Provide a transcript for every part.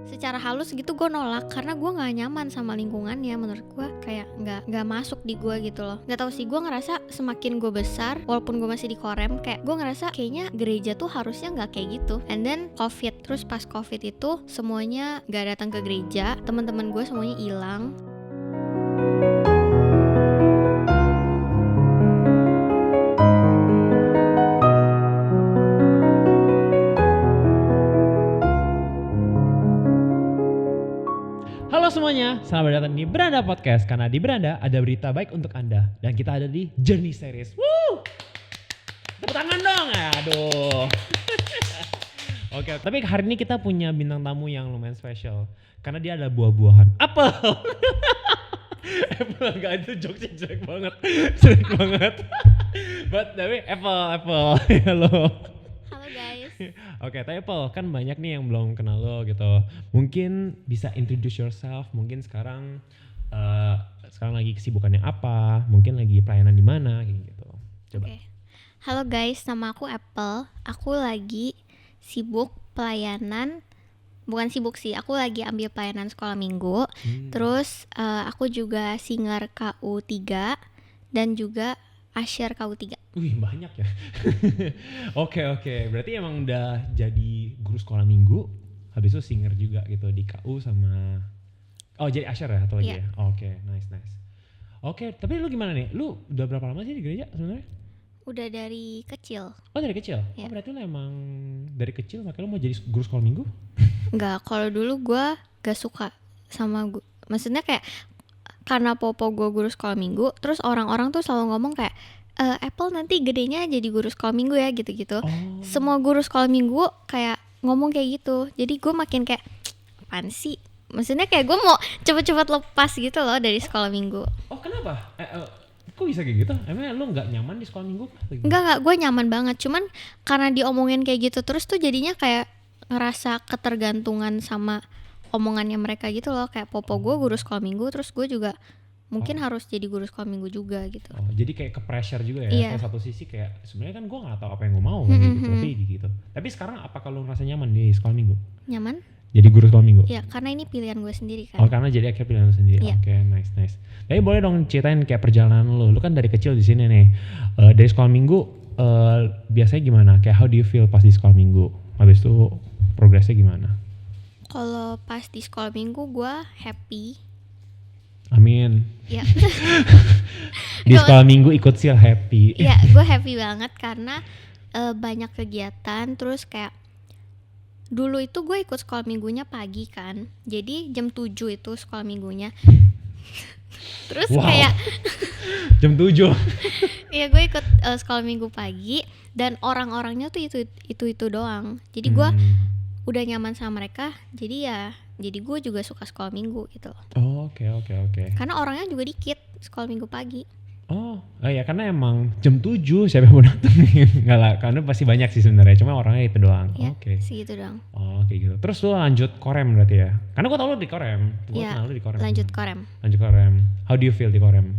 secara halus gitu gue nolak karena gue nggak nyaman sama lingkungannya. Menurut gue kayak nggak masuk di gue gitu loh. Nggak tahu sih, gue ngerasa semakin gue besar, walaupun gue masih di Korem, kayak gue ngerasa kayaknya gereja tuh harusnya nggak kayak gitu. And then COVID, terus pas COVID itu semuanya nggak datang ke gereja, teman-teman gue semuanya hilang. Halo semuanya, selamat datang di Beranda Podcast. Karena di Beranda ada berita baik untuk Anda. Dan kita ada di Journey Series. Woo! Tepuk tangan dong. Aduh. Oke, tapi hari ini kita punya bintang tamu yang lumayan spesial. Karena dia adalah buah-buahan. Apel. Apple, enggak, itu jokesnya jelek banget. Jelek banget. Tapi Apple. Halo. Halo guys. Oke, tapi Paul, kan banyak nih yang belum kenal lo gitu. Mungkin bisa introduce yourself. Mungkin sekarang lagi kesibukannya apa? Mungkin lagi pelayanan di mana gitu. Coba. Okay. Halo guys, nama aku Apple. Aku lagi sibuk pelayanan. Bukan sibuk sih, aku lagi ambil pelayanan sekolah minggu. Terus aku juga singer KU3 dan juga Asher KU3. Wih, banyak ya. Oke. Berarti emang udah jadi guru sekolah minggu, habis itu singer juga gitu di KU sama jadi Asher ya atau lagi ya? Oke, nice. Oke, tapi lu gimana nih? Lu udah berapa lama sih di gereja sebenarnya? Udah dari kecil. Oh, dari kecil? Ya. Oh, berarti lu emang dari kecil makanya lu mau jadi guru sekolah minggu? Enggak, kalau dulu gue gak suka sama maksudnya kayak karena popo gue guru sekolah minggu, terus orang-orang tuh selalu ngomong kayak Apple nanti gedenya jadi guru sekolah minggu ya gitu-gitu. Semua guru sekolah minggu kayak ngomong kayak gitu. Jadi gue makin kayak apaan sih? Maksudnya kayak gue mau cepet-cepet lepas gitu loh dari sekolah minggu. Oh, kenapa? Kok bisa kayak gitu? Emang lu gak nyaman di sekolah minggu? Enggak, gue nyaman banget. Cuman karena diomongin kayak gitu terus tuh jadinya kayak ngerasa ketergantungan sama omongannya mereka gitu loh. Kayak popo gue guru sekolah minggu, terus gue juga mungkin harus jadi guru sekolah minggu juga gitu. Oh, jadi kayak ke pressure juga ya? Iya. Kayak satu sisi kayak sebenarnya kan gue gak tahu apa yang gue mau gitu. Tapi sekarang apakah lu ngerasa nyaman di sekolah minggu? Nyaman? Jadi guru sekolah minggu? Iya, karena ini pilihan gue sendiri kan. Oh, karena jadi akhirnya pilihan lu sendiri. Iya. Oke, nice. Tapi boleh dong ceritain kayak perjalanan lu. Lu kan dari kecil di sini nih. Dari sekolah minggu biasanya gimana? Kayak how do you feel pas di sekolah minggu? Habis itu progresnya gimana? Kalau pas di sekolah minggu gue happy. Amin. Ya. Di sekolah minggu ikut seal happy. Iya, gue happy banget karena banyak kegiatan. Terus kayak dulu itu gue ikut sekolah minggunya pagi kan. Jadi jam 7 itu sekolah minggunya. Terus kayak jam 7. Iya, gue ikut sekolah minggu pagi dan orang-orangnya tuh itu doang. Jadi gue udah nyaman sama mereka. Jadi gue juga suka sekolah minggu gitu loh. Oh, oke. Karena orangnya juga dikit sekolah minggu pagi. Oh ya, karena emang jam 7 siapa yang mau datengin? Enggak lah, karena pasti banyak sih sebenarnya, cuma orangnya itu doang. Ya, Oke. segitu doang. Oh, kayak gitu. Terus lu lanjut Korem berarti ya? Karena gue tau lu di Korem. Gue Ya, kenal lu di Korem. lanjut Korem. How do you feel di Korem?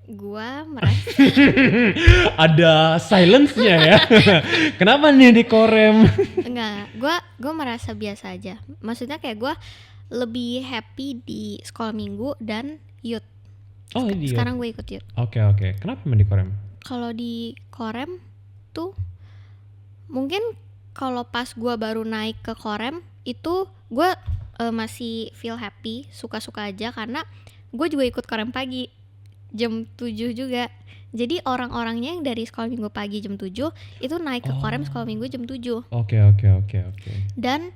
Gua merasa Ada silence-nya ya. Kenapa nih di Korem? enggak, gua merasa biasa aja. Maksudnya kayak gua lebih happy di sekolah minggu dan youth. Oh, di Sekarang gue ikut youth. Oke. Kenapa emang di Korem? Kalau di Korem tuh mungkin kalau pas gua baru naik ke Korem itu gua masih feel happy, suka-suka aja karena gue juga ikut Korem pagi jam 7 juga. Jadi orang-orangnya yang dari sekolah minggu pagi jam 7 itu naik ke Korem sekolah minggu jam 7. Oke. Dan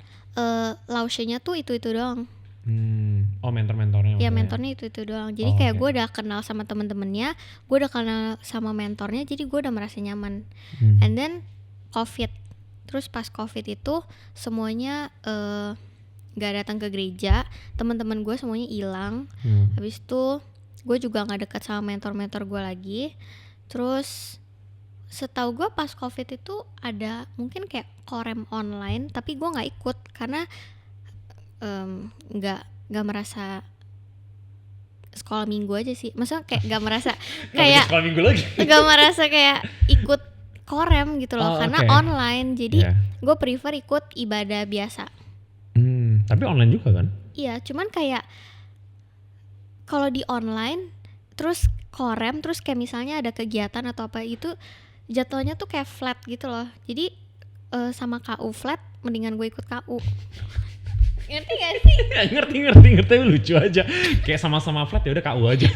lausenya tuh itu doang. Oh, mentor-mentornya. Ya, mentornya itu doang. Jadi kayak gue udah kenal sama temen-temennya, gue udah kenal sama mentornya, jadi gue udah merasa nyaman. And then COVID. Terus pas COVID itu semuanya gak datang ke gereja, teman-teman gue semuanya hilang. Habis itu gue juga nggak dekat sama mentor-mentor gue lagi. Terus setahu gue pas COVID itu ada mungkin kayak Korem online, tapi gue nggak ikut karena nggak merasa sekolah minggu aja sih. Maksudnya kayak nggak merasa kayak sekolah minggu lagi. nggak merasa kayak ikut korem gitu loh, karena online. Jadi gue prefer ikut ibadah biasa. Tapi online juga kan? Iya, cuman kayak kalau di online terus korem, terus kayak misalnya ada kegiatan atau apa itu jadwalnya tuh kayak flat gitu loh. Jadi sama KU flat, mendingan gue ikut KU. Ngerti gak sih? ngerti lucu aja. Kayak sama-sama flat ya udah KU aja.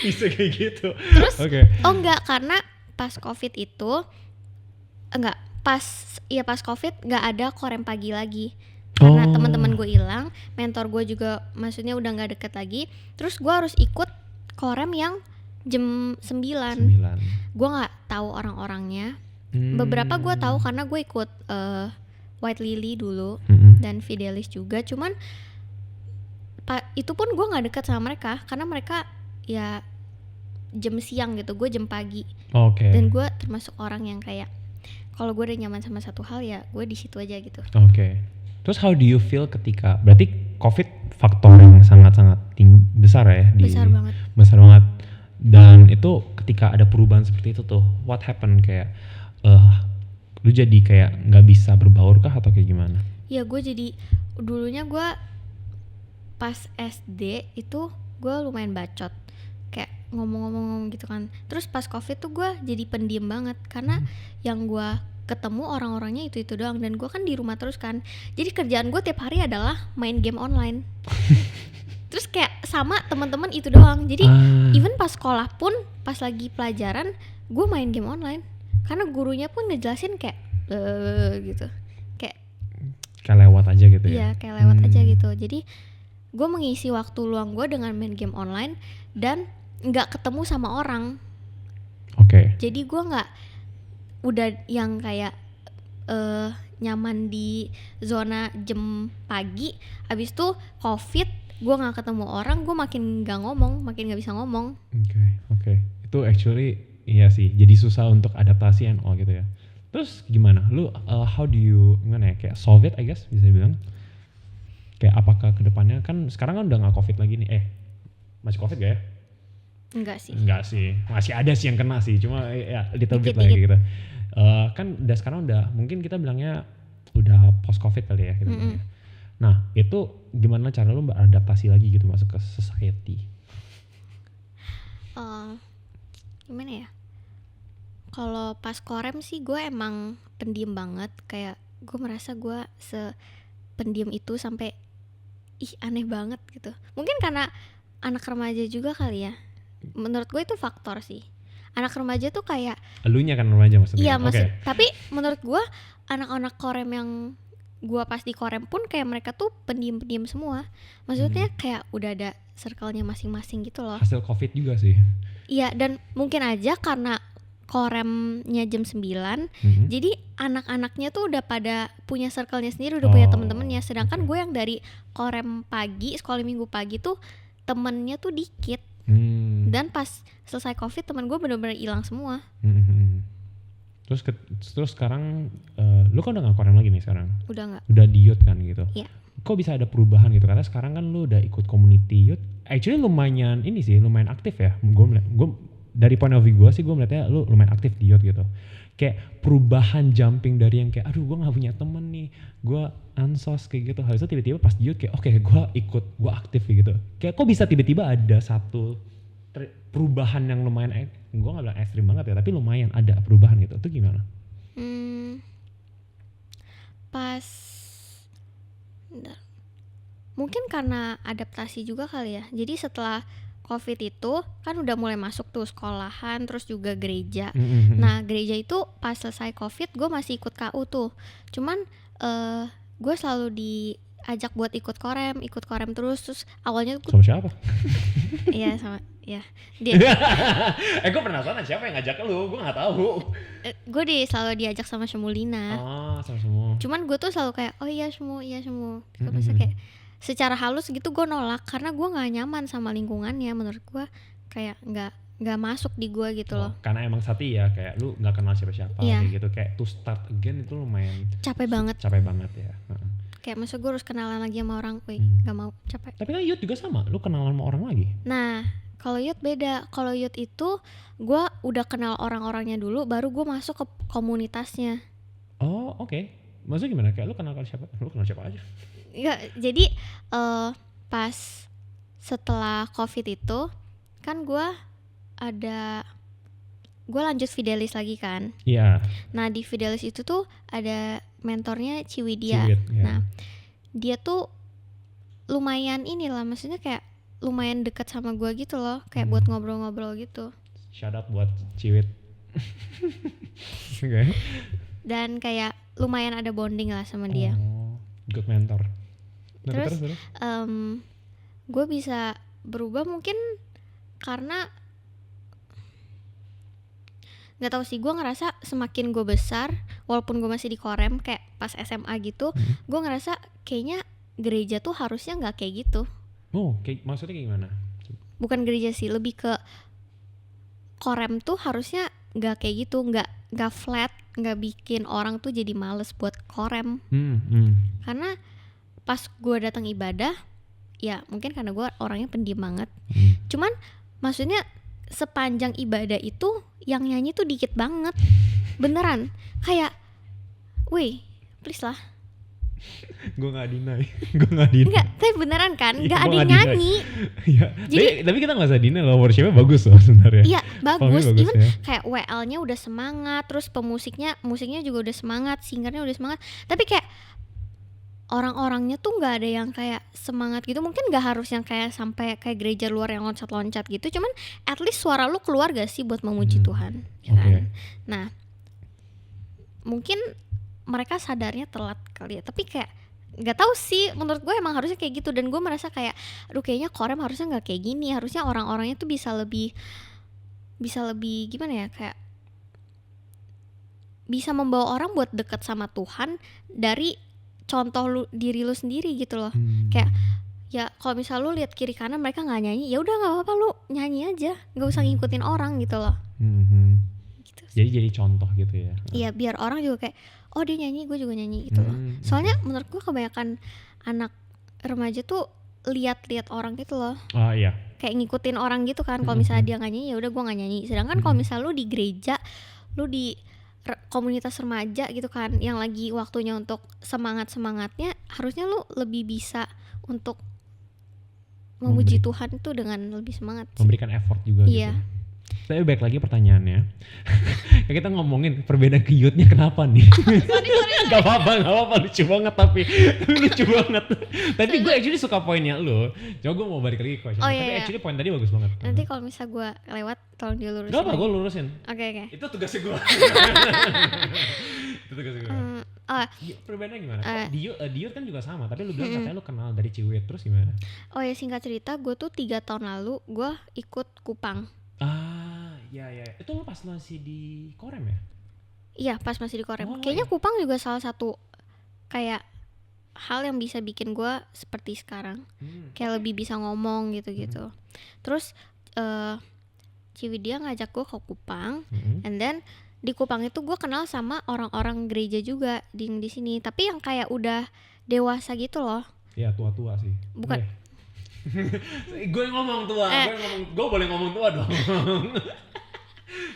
Bisa kayak gitu. Terus oh enggak, karena pas Covid itu pas Covid enggak ada korem pagi lagi. Karena teman-teman gue hilang, mentor gue juga maksudnya udah enggak deket lagi. Terus gue harus ikut korem yang jam 9. Gue enggak tahu orang-orangnya. Beberapa gue tahu karena gue ikut White Lily dulu dan Fidelis juga, cuman itu pun gue nggak dekat sama mereka karena mereka ya jam siang gitu, gue jam pagi. Dan gue termasuk orang yang kayak kalau gue udah nyaman sama satu hal ya gue di situ aja gitu. Terus how do you feel ketika berarti COVID faktor yang sangat-sangat besar ya? Besar banget. Dan itu ketika ada perubahan seperti itu tuh, what happened kayak lu jadi kayak nggak bisa berbaur kah atau kayak gimana? Ya gue jadi dulunya gue pas SD itu gue lumayan bacot, kayak ngomong-ngomong gitu kan. Terus pas Covid tuh gue jadi pendiam banget karena yang gue ketemu orang-orangnya itu doang, dan gue kan di rumah terus kan. Jadi kerjaan gue tiap hari adalah main game online. Terus kayak sama teman-teman itu doang. Jadi even pas sekolah pun pas lagi pelajaran gue main game online. Karena gurunya pun ngejelasin kayak gitu, kayak lewat aja gitu ya? Iya, kayak lewat aja gitu. Jadi gue mengisi waktu luang gue dengan main game online dan nggak ketemu sama orang. Jadi gue nggak udah yang kayak nyaman di zona jam pagi. Abis itu Covid, gue nggak ketemu orang, gue makin nggak ngomong, makin nggak bisa ngomong. Itu actually iya sih, jadi susah untuk adaptasi and all gitu ya. Terus gimana? Lu how do you kayak solve it I guess bisa dibilang? Kayak apakah kedepannya kan sekarang kan udah nggak Covid lagi nih? Masih Covid gak ya? Enggak sih. Masih ada sih yang kena sih, cuma ya little bit lah gitu. Kan udah sekarang udah mungkin kita bilangnya udah post Covid kali ya gitu. Nah itu gimana cara lu beradaptasi lagi gitu masuk ke society? Gimana ya? Kalau pas korem sih gue emang pendiam banget, kayak gue merasa gue sependiam itu sampai aneh banget gitu. Mungkin karena anak remaja juga kali ya. Menurut gue itu faktor sih. Anak remaja tuh kayak elunya kan remaja maksudnya. Iya, tapi menurut gue anak-anak korem yang gue pas di korem pun kayak mereka tuh pendiam-pendiam semua. Maksudnya kayak udah ada circle-nya masing-masing gitu loh. Hasil Covid juga sih. Iya, dan mungkin aja karena koremnya jam 9, jadi anak-anaknya tuh udah pada punya circle-nya sendiri, udah punya temen-temennya. Sedangkan gue yang dari korem pagi, sekolah minggu pagi tuh temennya tuh dikit. Dan pas selesai Covid temen gue benar-benar hilang semua. Terus sekarang lu kan udah gak korem lagi nih sekarang? Udah gak. Udah di youth kan gitu? Iya. Kok bisa ada perubahan gitu? Karena sekarang kan lu udah ikut community youth. Actually lumayan aktif ya. Gue dari point of view gue sih, gue melihatnya lu lumayan aktif di youth gitu. Kayak perubahan jumping dari yang kayak aduh gue gak punya temen nih, gue ansos kayak gitu. Habis itu tiba-tiba pas di youth kayak oke, gue aktif kayak gitu. Kayak kok bisa tiba-tiba ada satu perubahan yang lumayan, gue gak bilang ekstrim banget ya, tapi lumayan ada perubahan gitu. Itu gimana? Mungkin karena adaptasi juga kali ya. Jadi setelah Covid itu kan udah mulai masuk tuh sekolahan, terus juga gereja. Nah gereja itu pas selesai Covid gue masih ikut KU tuh. Cuman gue selalu diajak buat ikut korem terus awalnya gue sama siapa? Iya sama ya dia. Gue penasaran siapa yang ngajak lu, gue nggak tahu. Gue selalu diajak sama Semulina. Sama semua. Cuman gue tuh selalu kayak oh iya semua. Gitu, masa kayak secara halus gitu gue nolak karena gue nggak nyaman sama lingkungannya. Menurut gue kayak nggak masuk di gue gitu loh. Karena emang Sati ya kayak lu nggak kenal siapa-siapa kayak gitu, kayak to start again itu lumayan capek banget ya. Kayak masa gue harus kenalan lagi sama orang, nggak mau, capek. Tapi kan youth juga sama, lu kenalan sama orang lagi. Nah Kalau youth beda. Kalau youth itu gue udah kenal orang-orangnya dulu, baru gue masuk ke komunitasnya. Oh oke. Maksudnya gimana? Kayak lu kenal siapa? Lu kenal siapa aja? Ya, jadi pas setelah COVID itu kan gue lanjut Fidelis lagi kan. Iya. Nah di Fidelis itu tuh ada mentornya Ciwidia. Ciwit, ya. Nah dia tuh lumayan inilah, maksudnya kayak lumayan dekat sama gue gitu loh, kayak buat ngobrol-ngobrol gitu. Shout out buat Ciwit. Oke. Dan kayak lumayan ada bonding lah sama dia. Oh, good mentor. Nah, Terus terus. gue bisa berubah mungkin karena nggak tahu sih, gue ngerasa semakin gue besar, walaupun gue masih di Korem kayak pas SMA gitu, gue ngerasa kayaknya gereja tuh harusnya nggak kayak gitu. Oh, maksudnya kayak gimana? Bukan gereja sih, lebih ke Korem tuh harusnya nggak kayak gitu, nggak flat, nggak bikin orang tuh jadi males buat Korem. Karena pas gue datang ibadah, ya mungkin karena gue orangnya pendiam banget. Cuman maksudnya sepanjang ibadah itu yang nyanyi tuh dikit banget, beneran. Kayak, wih, please lah. Gue nggak deny. Enggak, tapi beneran kan, nggak ada yang nyanyi. Iya. Jadi tapi kita nggak usah deny loh, worshipnya bagus loh sebenarnya. Iya bagus, even ya. kayak WL-nya udah semangat, terus musiknya juga udah semangat, singernya udah semangat. Tapi kayak orang-orangnya tuh nggak ada yang kayak semangat gitu. Mungkin nggak harus yang kayak sampai kayak gereja luar yang loncat-loncat gitu. Cuman at least suara lu keluar gak sih buat memuji Tuhan, ya kan? Nah, mungkin mereka sadarnya telat kali ya. Tapi kayak nggak tahu sih. Menurut gue emang harusnya kayak gitu. Dan gue merasa kayak, aduh kayaknya Korem harusnya nggak kayak gini. Harusnya orang-orangnya tuh bisa lebih gimana ya, kayak bisa membawa orang buat deket sama Tuhan dari contoh diri lu sendiri gitu loh. Kayak ya kalau misal lu lihat kiri kanan mereka nggak nyanyi, ya udah nggak apa-apa, lu nyanyi aja, nggak usah ngikutin orang gitu loh. Gitu. Jadi contoh gitu ya. Iya, biar orang juga kayak, oh dia nyanyi, gue juga nyanyi gitu loh. Soalnya menurut gue kebanyakan anak remaja tuh lihat-lihat orang gitu loh. Oh iya. Kayak ngikutin orang gitu kan. Kalau misalnya dia nggak nyanyi, ya udah gue nggak nyanyi. Sedangkan kalau misal lu di gereja, lu di komunitas remaja gitu kan, yang lagi waktunya untuk semangatnya, harusnya lu lebih bisa untuk memuji Tuhan itu dengan lebih semangat sih. Memberikan effort juga iya. gitu. Tapi baik lagi pertanyaannya. Kita ngomongin perbedaan ke youth-nya kenapa nih? Sorry. Gak apa-apa, lucu banget tapi lucu banget. Tapi gue actually suka poinnya lu. Coba gue mau balik lagi ke question. Tapi actually poin tadi bagus banget. Nanti kalau misal gue lewat, tolong dilurusin. Gak apa, gue lurusin. Oke. Itu tugasnya gue. Perbedaannya gimana? Di youth kan juga sama, tapi lu bilang katanya lu kenal dari Ciwit, terus gimana? Oh ya, singkat cerita, gue tuh 3 tahun lalu gue ikut Kupang. Iya. Itu lu pas masih di Korem ya? Iya, pas masih di Korem. Kayaknya Kupang juga salah satu kayak hal yang bisa bikin gue seperti sekarang. Kayak lebih bisa ngomong gitu-gitu. Terus Ciwidia ngajak gue ke Kupang, and then di Kupang itu gue kenal sama orang-orang gereja juga di sini. Tapi yang kayak udah dewasa gitu loh. Iya, tua-tua sih. Bukan. Gue ngomong tua, gue boleh ngomong tua dong.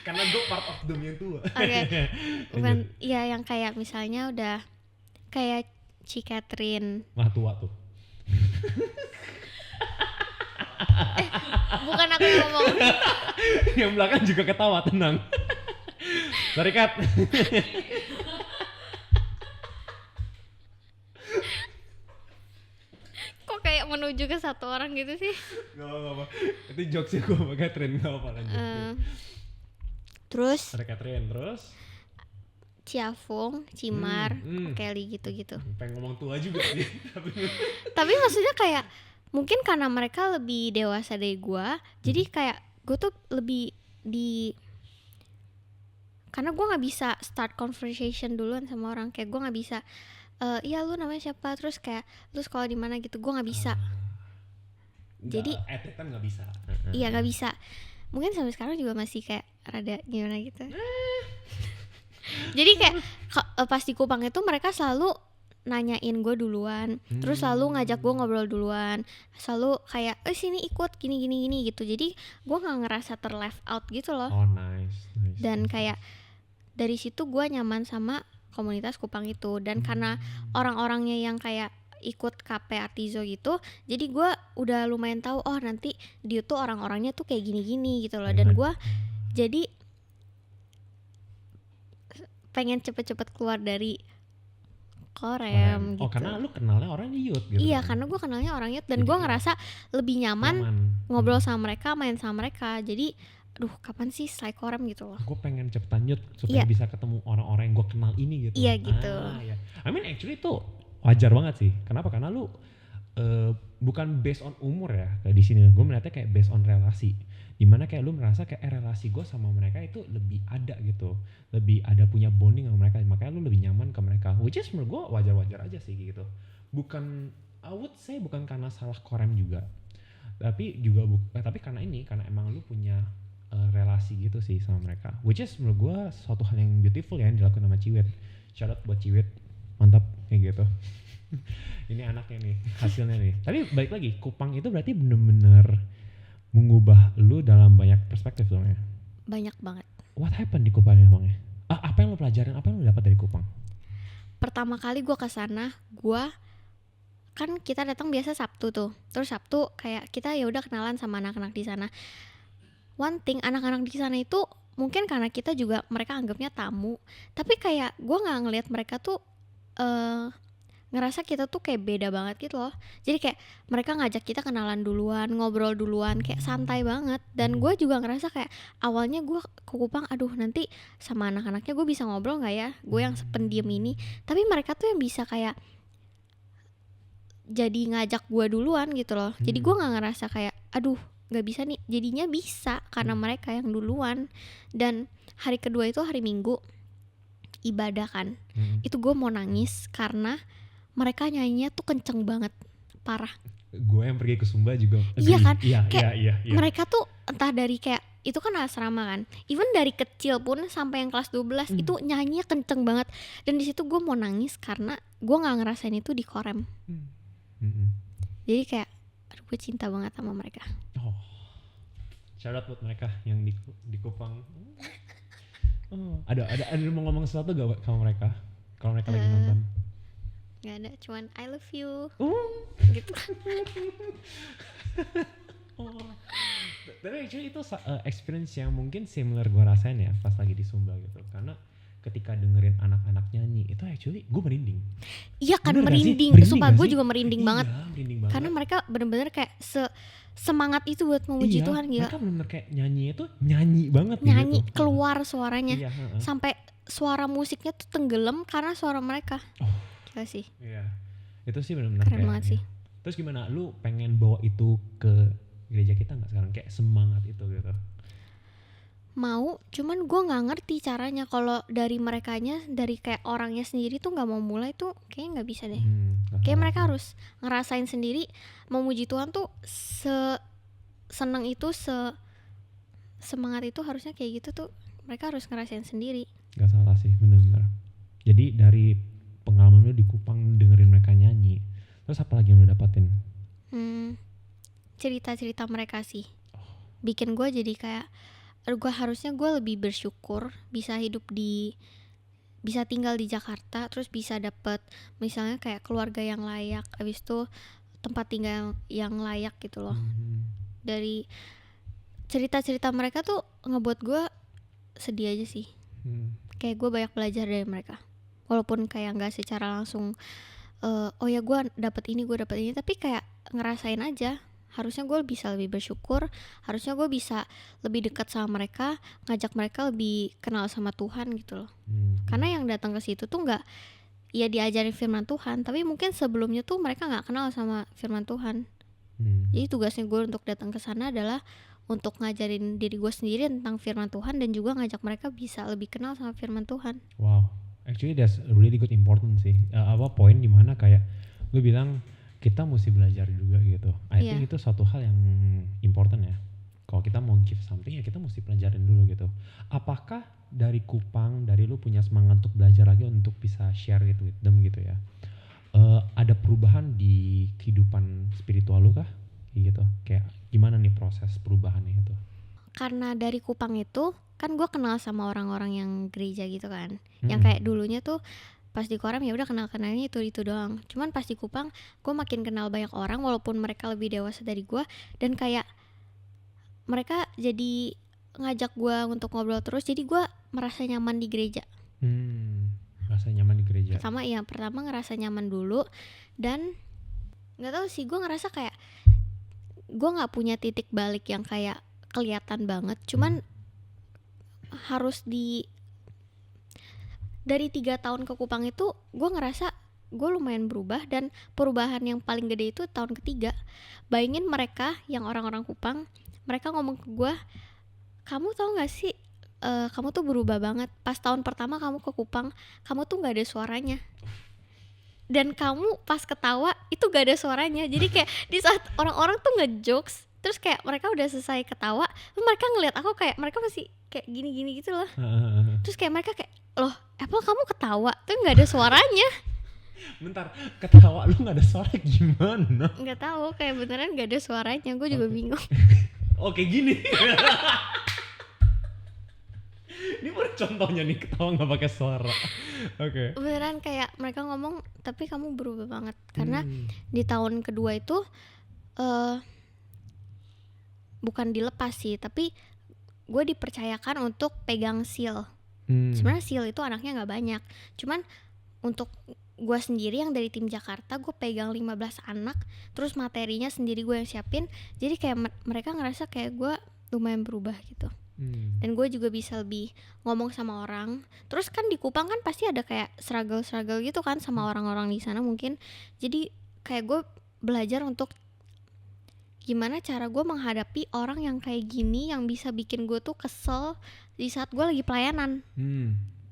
Karena gue part of them yang tua. Oke. Bukan, ya yang kayak misalnya udah kayak Ci Catherine. Wah, tua tuh. Bukan aku yang ngomong. Yang belakang juga ketawa, tenang. Sorry Kat. Kok kayak menuju ke satu orang gitu sih? Gak apa-apa. Itu jokesnya gue sama Catherine, gak apa-apa lanjut. Terus ada Catherine, terus Ciafung, Cimar, Kelly gitu-gitu. Pengen ngomong tua juga sih. Tapi maksudnya kayak mungkin karena mereka lebih dewasa dari gue, jadi kayak gue tuh lebih karena gue nggak bisa start conversation duluan sama orang. Kayak gue nggak bisa, iya lu namanya siapa, terus kayak lu sekolah di mana gitu, gue nggak bisa. Jadi kan nggak bisa. Iya nggak bisa. Mungkin sampai sekarang juga masih kayak rada gimana gitu. Jadi kayak pas di Kupang itu mereka selalu nanyain gue duluan, terus selalu ngajak gue ngobrol duluan, selalu kayak sini ikut gini gitu. Jadi gue nggak ngerasa left out gitu loh. Oh nice. Dan kayak dari situ gue nyaman sama komunitas Kupang itu. Dan karena orang-orangnya yang kayak ikut KP Artizo gitu, jadi gue udah lumayan tahu nanti dia tuh orang-orangnya tuh kayak gini-gini gitu loh. Dan gue jadi pengen cepet-cepet keluar dari Korem gitu. Oh karena lu kenalnya orang youth gitu. Iya karena gue kenalnya orang youth dan gue ngerasa lebih nyaman ngobrol sama mereka, main sama mereka. Jadi aduh kapan sih selesai Korem gitu loh. Gue pengen cepetan youth supaya bisa ketemu orang-orang yang gue kenal ini gitu. Iya gitu. Ya. I mean actually itu wajar banget sih. Kenapa? Karena lu bukan based on umur ya kayak di sini. Gue melihatnya kayak based on relasi. Dimana kayak lu merasa kayak relasi gue sama mereka itu lebih ada gitu, lebih ada punya bonding sama mereka, makanya lu lebih nyaman ke mereka, which is menurut gue wajar-wajar aja sih gitu. Bukan, I would say bukan karena salah Korem juga, tapi juga tapi karena emang lu punya relasi gitu sih sama mereka, which is menurut gue suatu hal yang beautiful ya yang dilakukan sama Ciwet. Shout out buat Ciwet, mantap kayak gitu. Ini anaknya nih hasilnya nih. Tapi balik lagi, Kupang itu berarti bener-bener mengubah lu dalam banyak perspektif dong ya? Banyak banget. What happened di Kupang ya bang ya? Apa yang lu pelajarin, apa yang lu dapat dari Kupang? Pertama kali gue kesana, kan kita datang biasa Sabtu tuh. Terus Sabtu kayak kita ya udah kenalan sama anak-anak di sana. One thing, anak-anak di sana itu mungkin karena kita juga mereka anggapnya tamu, tapi kayak gue nggak ngelihat mereka tuh ngerasa kita tuh kayak beda banget gitu loh. Jadi kayak mereka ngajak kita kenalan duluan, ngobrol duluan, kayak santai banget. Dan gue juga ngerasa kayak awalnya gue ke Kupang, aduh nanti sama anak-anaknya gue bisa ngobrol gak ya, gue yang pendiam ini. Tapi mereka tuh yang bisa kayak jadi ngajak gue duluan gitu loh. Jadi gue gak ngerasa kayak aduh gak bisa nih, jadinya bisa karena mereka yang duluan. Dan hari kedua itu hari Minggu ibadah kan, itu gue mau nangis karena mereka nyanyinya tuh kenceng banget, parah. Gue yang pergi ke Sumba juga. Iya kan, iya. Mereka tuh entah dari kayak itu kan asrama kan, even dari kecil pun sampai yang kelas 12 itu nyanyinya kenceng banget. Dan di situ gue mau nangis karena gue nggak ngerasain itu di Korem. Jadi kayak, aduh gue cinta banget sama mereka. Oh, shout out buat mereka yang di Kupang. Ada mau ngomong sesuatu gak sama mereka? Kalau mereka lagi nonton? Gak ada, cuman I love you gitu. Tapi actually itu experience yang mungkin similar gue rasain ya pas lagi di Sumba gitu. Karena ketika dengerin anak-anak nyanyi itu actually gue merinding. Iya kan, merinding sumpah gue juga merinding banget. Merinding banget. Karena mereka bener-bener kayak semangat itu buat memuji Tuhan, gila. Mereka bener-bener kayak nyanyi itu nyanyi banget. Nyanyi gitu. Keluar suaranya. Iya, sampai suara musiknya tuh tenggelam karena suara mereka. Gila sih. Iya. Itu sih benar-benar keren banget sih. Terus gimana? Lu pengen bawa itu ke gereja kita nggak sekarang? Kayak semangat itu gitu. Mau, cuman gue nggak ngerti caranya. Kalau dari merekanya, dari kayak orangnya sendiri tuh nggak mau mulai tuh, kayaknya nggak bisa deh. Kayak mereka harus ngerasain sendiri memuji Tuhan tuh seneng itu, semangat itu harusnya kayak gitu tuh. Mereka harus ngerasain sendiri. Gak salah sih, benar-benar. Jadi dari pengalaman lu di Kupang dengerin mereka nyanyi, terus apa lagi yang lu dapatin? Cerita-cerita mereka sih bikin gue jadi kayak harusnya gue lebih bersyukur bisa tinggal di Jakarta, terus bisa dapet misalnya kayak keluarga yang layak, abis itu tempat tinggal yang layak gitu loh. Dari cerita-cerita mereka tuh ngebuat gue sedih aja sih. Kayak gue banyak belajar dari mereka, walaupun kayak nggak secara langsung oh ya gue dapet ini tapi kayak ngerasain aja. Harusnya gue bisa lebih bersyukur, harusnya gue bisa lebih dekat sama mereka, ngajak mereka lebih kenal sama Tuhan gitu loh. Karena yang datang ke situ tuh nggak ya diajarin firman Tuhan, tapi mungkin sebelumnya tuh mereka nggak kenal sama firman Tuhan. Jadi tugasnya gue untuk datang ke sana adalah untuk ngajarin diri gue sendiri tentang firman Tuhan dan juga ngajak mereka bisa lebih kenal sama firman Tuhan. Wow, actually that's really good important sih. Poin dimana kayak lu bilang kita mesti belajar juga gitu. I think itu suatu hal yang important ya. Kalau kita mau give something ya kita mesti pelajarin dulu gitu. Apakah dari Kupang, dari lu punya semangat untuk belajar lagi untuk bisa share it with them gitu ya? ada perubahan di kehidupan spiritual lu kah? Kayak gitu. Kayak gimana nih proses perubahannya itu? Karena dari Kupang itu kan gue kenal sama orang-orang yang gereja gitu kan, yang kayak dulunya tuh pas di Korem ya udah kenalnya itu doang. Cuman pas di Kupang gue makin kenal banyak orang walaupun mereka lebih dewasa dari gue, dan kayak mereka jadi ngajak gue untuk ngobrol terus, jadi gue merasa nyaman di gereja. Merasa nyaman di gereja. Sama ya, pertama ngerasa nyaman dulu, dan nggak tahu sih, gue ngerasa kayak gue nggak punya titik balik yang kayak kelihatan banget. Cuman harus dari 3 tahun ke Kupang itu gue ngerasa gue lumayan berubah, dan perubahan yang paling gede itu tahun ketiga. Bayangin mereka yang orang-orang Kupang, mereka ngomong ke gue, kamu tahu nggak sih kamu tuh berubah banget. Pas tahun pertama kamu ke Kupang, kamu tuh nggak ada suaranya, dan kamu pas ketawa itu gak ada suaranya. Jadi kayak di saat orang-orang tuh ngejokes, terus kayak mereka udah selesai ketawa, terus mereka ngeliat aku kayak mereka masih kayak gini-gini gitu loh. Terus kayak mereka kayak, loh Apple kamu ketawa tuh gak ada suaranya. Bentar, ketawa lu gak ada suara gimana? Gak tahu, kayak beneran gak ada suaranya. Gue juga bingung. Oke gini. Ini baru contohnya nih, ketawa gak pakai suara. Oke. Beneran kayak mereka ngomong, tapi kamu berubah banget. Karena di tahun kedua itu bukan dilepas sih, tapi gue dipercayakan untuk pegang seal. Sebenarnya seal itu anaknya nggak banyak, cuman untuk gue sendiri yang dari tim Jakarta gue pegang 15 anak, terus materinya sendiri gue yang siapin. Jadi kayak mereka ngerasa kayak gue lumayan berubah gitu. Dan gue juga bisa lebih ngomong sama orang. Terus kan di Kupang kan pasti ada kayak struggle gitu kan sama orang-orang di sana mungkin. Jadi kayak gue belajar untuk gimana cara gue menghadapi orang yang kayak gini, yang bisa bikin gue tuh kesel di saat gue lagi pelayanan.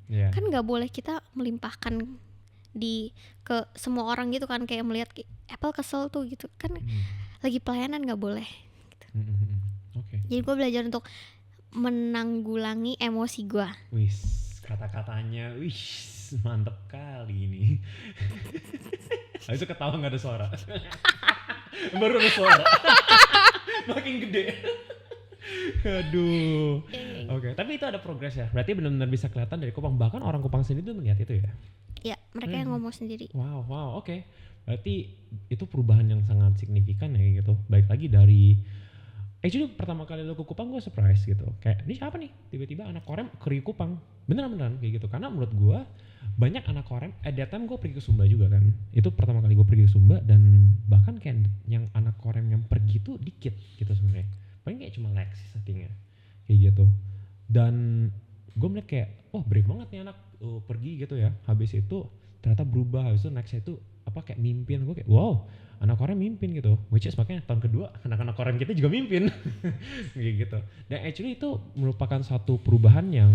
Kan nggak boleh kita melimpahkan ke semua orang gitu kan, kayak melihat Apple kesel tuh gitu kan, lagi pelayanan nggak boleh gitu. Jadi gue belajar untuk menanggulangi emosi gue. Wis, kata-katanya mantep kali ini. Habis itu ketawa gak ada suara. Baru ada suara. Makin gede. Aduh. Oke, tapi itu ada progres ya. Berarti benar-benar bisa kelihatan dari Kupang. Bahkan orang Kupang sendiri tuh melihat itu ya. Iya, mereka yang ngomong sendiri. Wow, oke. Berarti itu perubahan yang sangat signifikan ya gitu. Baik lagi dari actually pertama kali lo ke Kupang gue surprise gitu. Kayak ini siapa nih? Tiba-tiba anak Korem ke Kupang. Beneran kayak gitu. Karena menurut gue banyak anak Korem. At that time gue pergi ke Sumba juga kan. Itu pertama kali gue pergi ke Sumba, dan bahkan kayak yang anak Korem yang pergi tuh dikit gitu sebenarnya. Paling kayak cuma Lexi settingnya kayak gitu. Dan gue melihat kayak brave banget nih anak pergi gitu ya. Habis itu ternyata berubah. Habis itu nextnya itu kayak mimpin. Gue kayak wow, anak Korem mimpin gitu. Which is makanya tahun kedua anak-anak Korem kita juga mimpin. Kayak gitu. Dan actually itu merupakan satu perubahan yang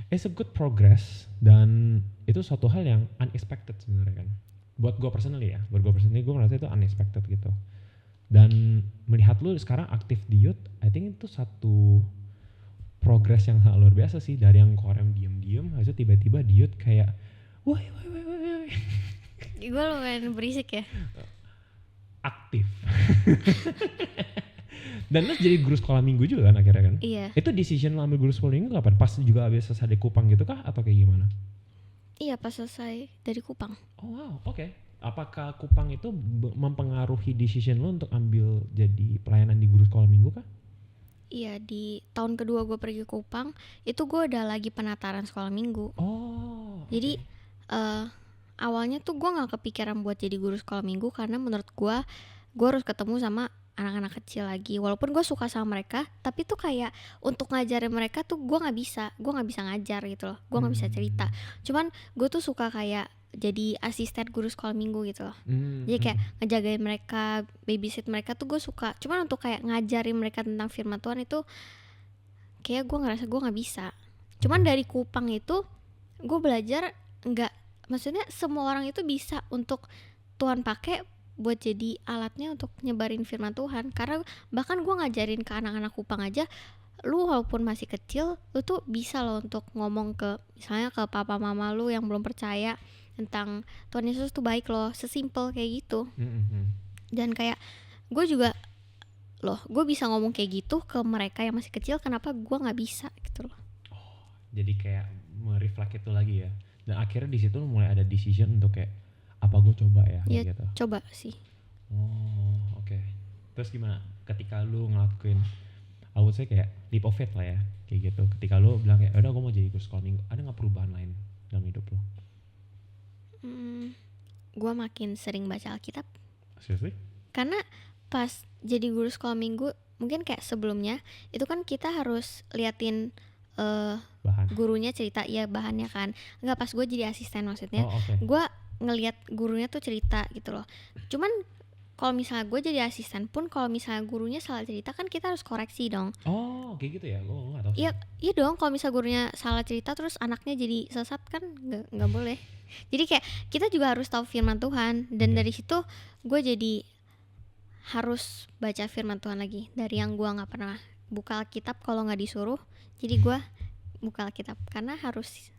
it's a good progress, dan itu suatu hal yang unexpected sebenarnya kan. Buat gue personally gue merasa itu unexpected gitu. Dan melihat lu sekarang aktif di youth, I think itu satu progress yang sangat luar biasa sih. Dari yang Korem diem-diem, habis itu tiba-tiba di youth kayak woi. Gue lumayan berisik ya. Aktif. Dan lu jadi guru sekolah minggu juga kan akhirnya kan? Iya. Itu decision lu ambil guru sekolah minggu kapan? Pas juga habis selesai di Kupang gitu kah? Atau kayak gimana? Iya, pas selesai dari Kupang. Oh wow, oke. Apakah Kupang itu mempengaruhi decision lu untuk ambil jadi pelayanan di guru sekolah minggu kah? Iya, di tahun kedua gue pergi ke Kupang, itu gue udah lagi penataran sekolah minggu. Jadi awalnya tuh gue gak kepikiran buat jadi guru sekolah minggu, karena menurut gue harus ketemu sama anak-anak kecil lagi. Walaupun gue suka sama mereka, tapi tuh kayak untuk ngajarin mereka tuh gue gak bisa ngajar gitu loh. Gue gak bisa cerita. Cuman gue tuh suka kayak jadi asisten guru sekolah minggu gitu loh. Jadi kayak ngejagain mereka, babysit mereka tuh gue suka. Cuman untuk kayak ngajarin mereka tentang firman Tuhan itu kayak gue ngerasa gue gak bisa. Cuman dari Kupang itu gue belajar maksudnya semua orang itu bisa untuk Tuhan pakai buat jadi alatnya untuk nyebarin firman Tuhan. Karena bahkan gue ngajarin ke anak-anak Kupang aja, lu walaupun masih kecil, lu tuh bisa loh untuk ngomong ke misalnya ke papa mama lu yang belum percaya tentang Tuhan Yesus tuh baik loh, sesimpel kayak gitu. Dan kayak gue juga loh, gue bisa ngomong kayak gitu ke mereka yang masih kecil, kenapa gue nggak bisa gitu loh. Jadi kayak mereflect itu lagi ya. Dan akhirnya di situ mulai ada decision untuk kayak apa gue coba ya, Ya gitu. coba sih. Oh oke. Terus gimana ketika lu ngelakuin, I would say kayak leap of faith lah ya, kayak gitu. Ketika lu bilang kayak udah gue mau jadi guru sekolah minggu, ada nggak perubahan lain dalam hidup lu? Gue makin sering baca Alkitab. Seriously? Karena pas jadi guru sekolah minggu, mungkin kayak sebelumnya itu kan kita harus liatin Bahan. gurunya cerita, ya bahannya kan. Enggak, pas gue jadi asisten maksudnya, Oh, oke. gue ngeliat gurunya tuh cerita gitu loh. Cuman kalau misalnya gue jadi asisten pun, kalau misalnya gurunya salah cerita kan kita harus koreksi dong. Oh kayak gitu ya, gue nggak tahu sih. Iya dong, kalau misalnya gurunya salah cerita terus anaknya jadi sesat kan nggak boleh. Jadi kayak kita juga harus tahu firman Tuhan, dan dari situ gue jadi harus baca firman Tuhan lagi. Dari yang gue nggak pernah buka Alkitab kalau nggak disuruh, jadi gue buka Alkitab karena harus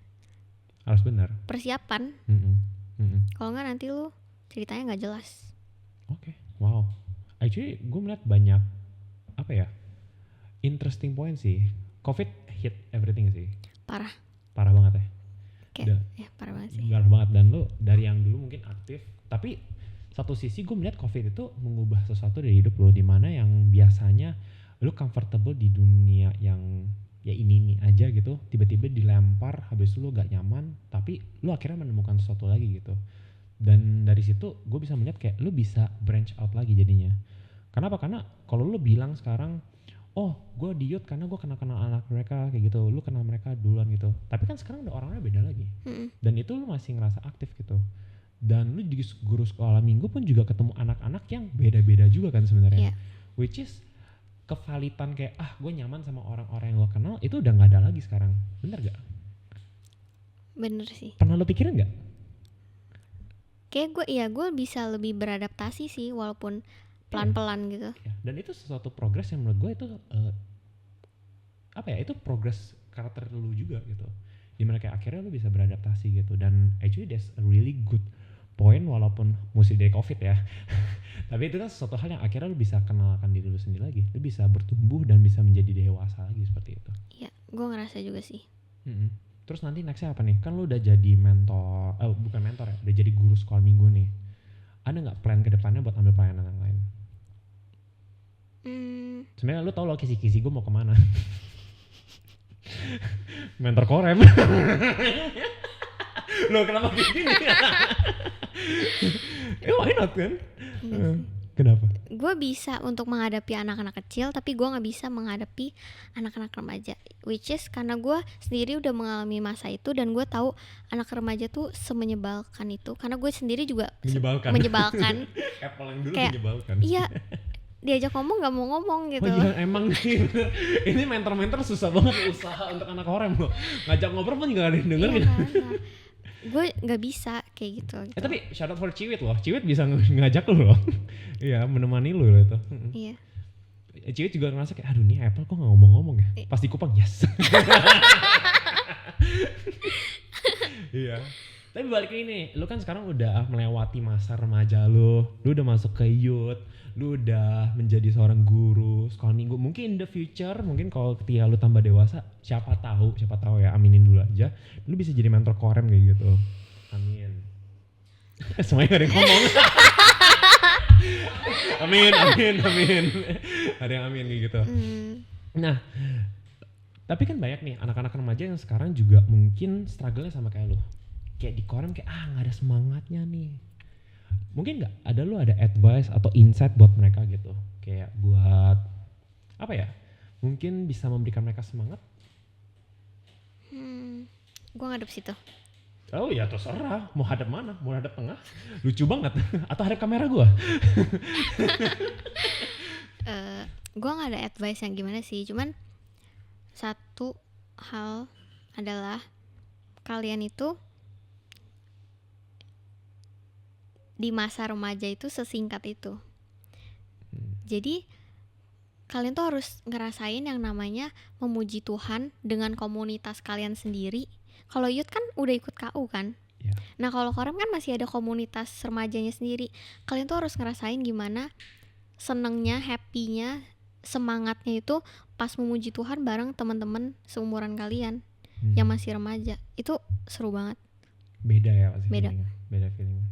benar. persiapan. Kalau nggak nanti lu ceritanya nggak jelas. Oke. Wow. Actually gue melihat banyak apa ya, interesting point sih. COVID hit everything sih. Parah Banget ya. kayak ya parah banget sih. Parah banget. Dan lu dari yang dulu mungkin aktif, tapi satu sisi gue melihat COVID itu mengubah sesuatu dari hidup lo, dimana yang biasanya lu comfortable di dunia yang ya ini aja gitu, tiba-tiba dilempar, habis itu lu gak nyaman, tapi lu akhirnya menemukan sesuatu lagi gitu. Dan dari situ gue bisa melihat kayak lu bisa branch out lagi jadinya. Kenapa? Karena kalau lu bilang sekarang, oh gue di youth karena gue kenal anak mereka kayak gitu, lu kenal mereka duluan gitu, tapi kan sekarang udah orangnya beda lagi. Dan itu lu masih ngerasa aktif gitu. Dan lu jadi guru sekolah minggu pun juga ketemu anak-anak yang beda-beda juga kan sebenarnya. Which is kevalitan kayak gue nyaman sama orang-orang yang gue kenal itu udah nggak ada lagi sekarang. Bener gak? Bener sih. Pernah lu pikirin gak? Kayak gue bisa lebih beradaptasi sih, walaupun pelan-pelan gitu. Ya, dan itu sesuatu progress yang menurut gue itu itu progress karakter lu juga gitu. Dimana kayak akhirnya lu bisa beradaptasi gitu. Dan actually that's a really good point, walaupun mesti dari COVID ya. Tapi itu kan sesuatu hal yang akhirnya lu bisa kenalkan diri lu sendiri lagi. Lu bisa bertumbuh dan bisa menjadi dewasa lagi seperti itu. Iya, gue ngerasa juga sih. Terus nanti nextnya apa nih? Kan lu udah jadi mentor, bukan mentor ya, udah jadi guru sekolah minggu nih. Ada gak plan ke depannya buat ambil pelayanan yang lain? Sebenarnya lu tau loh kisi-kisi gue mau kemana. Mentor korem. Loh kenapa begini? Why not kan? Kenapa? Gue bisa untuk menghadapi anak-anak kecil, tapi gue gak bisa menghadapi anak-anak remaja. Which is karena gue sendiri udah mengalami masa itu, dan gue tahu anak remaja tuh semenyebalkan itu. Karena gue sendiri juga menyebalkan. Apple yang dulu kayak, menyebalkan. Iya, diajak ngomong gak mau ngomong gitu. Oh iya emang nih. Ini mentor-mentor susah banget usaha untuk anak korem loh. Ngajak ngobrol pun juga gak ada yang denger gitu. Gue gak bisa kayak gitu. Tapi shout out for Ciwit loh. Ciwit bisa ngajak lu loh. Iya menemani lu loh itu. Iya. Ciwit juga ngerasa kayak aduh nih Apple kok gak ngomong-ngomong ya. Pas dikupang yes. Iya. Tapi balik ini, lu kan sekarang udah melewati masa remaja lu udah masuk ke youth, lu udah menjadi seorang guru sekolah minggu. Mungkin in the future, mungkin kalau ketika lu tambah dewasa, siapa tahu ya, aminin dulu aja, lu bisa jadi mentor korem kayak gitu. Amin. Semuanya gak ada yang ngomong. Amin. Ada yang amin kayak gitu. Nah, tapi kan banyak nih anak-anak remaja yang sekarang juga mungkin struggle-nya sama kayak lu. Kayak di korem kayak gak ada semangatnya nih. Mungkin gak ada advice atau insight buat mereka gitu, kayak buat apa ya, mungkin bisa memberikan mereka semangat. Gue ngadep situ. Oh ya terserah, mau hadap mana, mau hadap tengah, lucu banget, atau hadap kamera gue. Gue gak ada advice yang gimana sih, cuman satu hal adalah kalian itu di masa remaja itu sesingkat itu. Jadi kalian tuh harus ngerasain yang namanya memuji Tuhan dengan komunitas kalian sendiri. Kalau youth kan udah ikut KU kan. Yeah. Nah kalau Korem kan masih ada komunitas remajanya sendiri. Kalian tuh harus ngerasain gimana senengnya, happy-nya, semangatnya itu pas memuji Tuhan bareng teman-teman seumuran kalian yang masih remaja. Itu seru banget. Beda ya pasti. Beda. Beda feeling.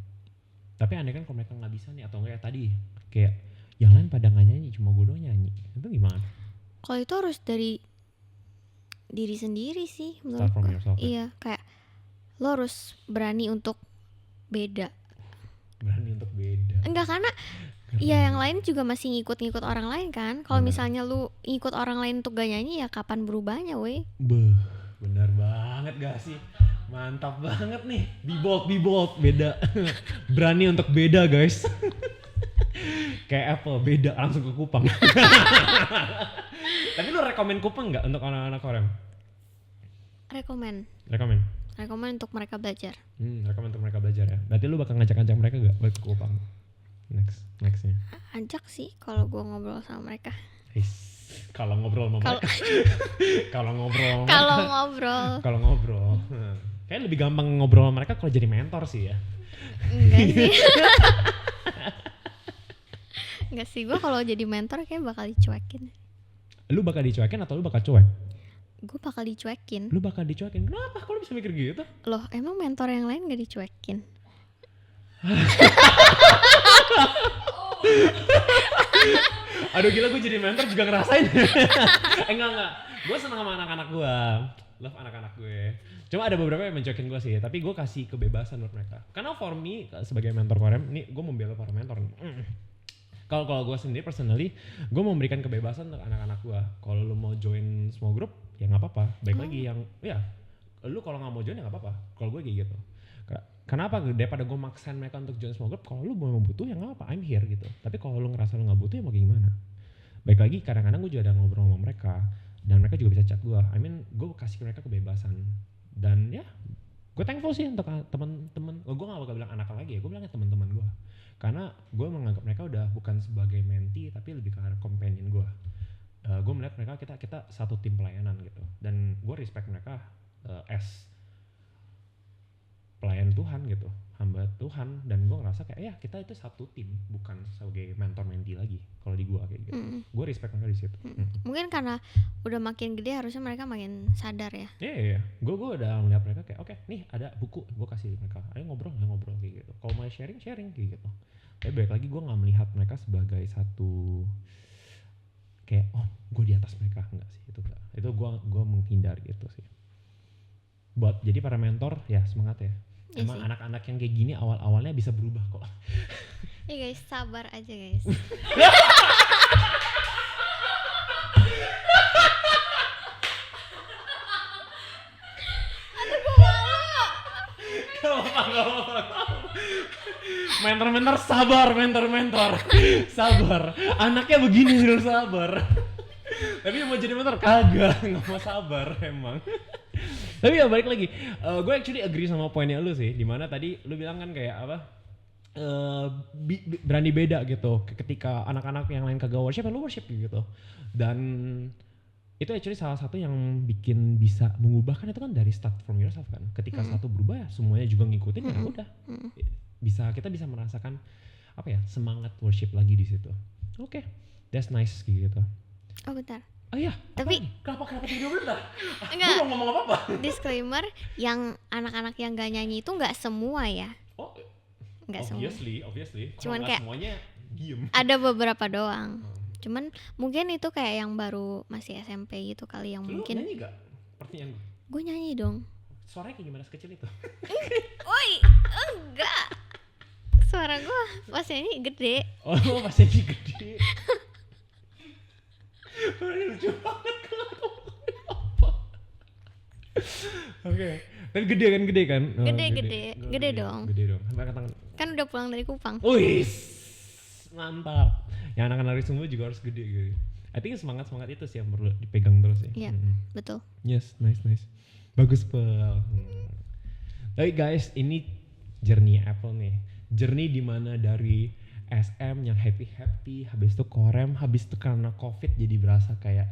Tapi aneh kan kalau mereka nggak bisa nih atau enggak ya tadi kayak yang lain pada nggak nyanyi cuma gue doang nyanyi. Itu gimana? Kalau itu harus dari diri sendiri sih Start from yourself. Iya, kayak lo harus berani untuk beda. Berani untuk beda. Enggak, karena ya yang lain juga masih ngikut-ngikut orang lain kan. Kalau misalnya lu ngikut orang lain untuk gak nyanyi ya kapan berubahnya weh. Bener banget gak sih? Mantap banget nih. Be bold, beda. Berani untuk beda guys. Kayak Apple, beda langsung ke Kupang. Tapi lu rekomen Kupang gak untuk anak-anak Korem? Rekomen untuk mereka belajar. Rekomen untuk mereka belajar ya. Berarti lu bakal ngajak-ngajak mereka gak balik ke Kupang? Nextnya. Ajak sih kalau gue ngobrol sama mereka. Kalau ngobrol sama mereka. Kalau ngobrol. Kayaknya lebih gampang ngobrol sama mereka kalau jadi mentor sih ya. Enggak sih. Enggak sih, gue kalau jadi mentor kayak bakal dicuekin. Lu bakal dicuekin atau lu bakal cuek? Gue bakal dicuekin. Lu bakal dicuekin? Kenapa? Kok lu bisa mikir gitu? Loh, emang mentor yang lain gak dicuekin? Aduh gila, gue jadi mentor juga ngerasain. Enggak. Gue seneng sama anak-anak gue. Love anak-anak gue. Cuma ada beberapa yang mencuekin gue sih. Tapi gue kasih kebebasan buat mereka. Karena for me sebagai mentor Korem, ini gue membela para mentor. Kalau gue sendiri personally, gue memberikan kebebasan untuk anak-anak gue. Kalau lu mau join small group, ya nggak apa-apa. Baik lagi yang, ya, lu kalau nggak mau join ya nggak apa-apa. Kalau gue kayak gitu. Kenapa? Daripada gue maksain mereka untuk join small group, kalau lu mau butuh ya nggak apa-apa, I'm here gitu. Tapi kalau lu ngerasa lu nggak butuh ya mau gimana? Baik lagi, kadang-kadang gue juga ada ngobrol sama mereka dan mereka juga bisa chat gue. Gue kasih mereka kebebasan dan ya, gue thankful sih untuk teman-teman. Gue nggak bakal bilang anak lagi ya, gue bilangnya teman-teman gue. Karena gue menganggap mereka udah bukan sebagai mentee tapi lebih ke arah companion gue. Gue melihat mereka kita satu tim pelayanan gitu dan gue respect mereka as pelayan Tuhan gitu, hamba Tuhan, dan gue ngerasa kayak ya kita itu satu tim, bukan sebagai mentor mentee lagi. Kalau di gue kayak gitu, gue respect mereka di situ. Mungkin karena udah makin gede harusnya mereka makin sadar ya. Iya. Gue udah ngeliat mereka kayak oke, nih ada buku, gue kasih mereka, ayo ngobrol kayak gitu. Kalau mau sharing kayak gitu. Tapi balik lagi gue nggak melihat mereka sebagai satu kayak gue di atas mereka, enggak sih, itu enggak. Itu gue menghindar gitu sih. Buat jadi para mentor ya semangat ya. Emang anak-anak yang kayak gini awal-awalnya bisa berubah kok. Iya guys, sabar aja guys. Mentor sabar, sabar. Anaknya begini harus sabar. Tapi mau jadi mentor kagak, nggak mau sabar emang. Tapi ya balik lagi, gue actually agree sama poinnya lu sih, dimana tadi lu bilang kan kayak apa, berani beda gitu, ketika anak-anak yang lain kagak worship, lu worship gitu. Dan itu actually salah satu yang bikin bisa mengubah kan, itu kan dari start from yourself kan. Ketika satu berubah ya semuanya juga ngikutin, ya udah. Kita bisa merasakan apa ya, semangat worship lagi di situ. Oke, that's nice gitu. Oh bentar. Oh iya, tapi kenapa tidur bentar? Enggak. Gue mau ngomong apa? Disclaimer, yang anak-anak yang gak nyanyi itu gak semua ya. Oh, gak obviously. Cuman kayak semuanya diem. Ada beberapa doang. Cuman mungkin itu kayak yang baru masih SMP gitu kali yang lu mungkin. Lu nyanyi gak? Pertanyaan gue. Gue nyanyi dong. Suaranya kayak gimana sekecil itu? Woi, enggak. Suara gue pas nyanyi gede. Oh, pas nyanyi gede. Lucu banget kalau apa. Oke. Tapi gede kan? Oh, gede dong. Gede dong. Kan udah pulang dari Kupang. Wih, mantap. Yang anak-anak semua juga harus gede gitu. I think semangat itu sih yang perlu dipegang terus ya. Iya, betul. Yes, nice. Bagus Pel. Tapi guys, ini journey Apple nih. Journey dimana dari SM yang happy, habis itu korem, habis itu karena COVID jadi berasa kayak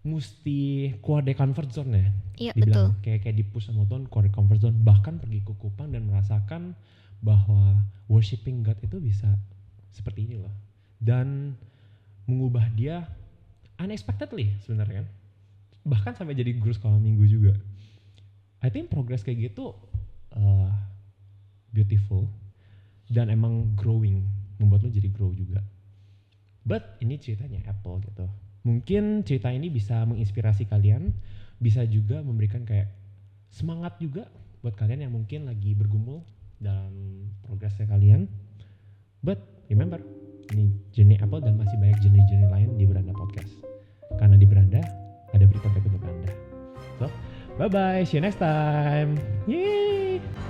mesti keluar dari comfort zone ya. Iya, Dibilang betul. kayak di push sama Tuhan keluar dari comfort zone, bahkan pergi ke Kupang dan merasakan bahwa worshiping God itu bisa seperti ini loh. Dan mengubah dia unexpectedly sebenarnya kan. Bahkan sampai jadi guru sekolah minggu juga. I think progress kayak gitu beautiful dan emang growing, membuat lo jadi grow juga. But ini ceritanya Apple gitu. Mungkin cerita ini bisa menginspirasi kalian, bisa juga memberikan kayak semangat juga buat kalian yang mungkin lagi bergumul dalam progresnya kalian. But remember, ini journey Apple dan masih banyak journey-journey lain di Beranda Podcast. Karena di Beranda ada berita baik untuk Anda. So, bye-bye, see you next time. Yeay!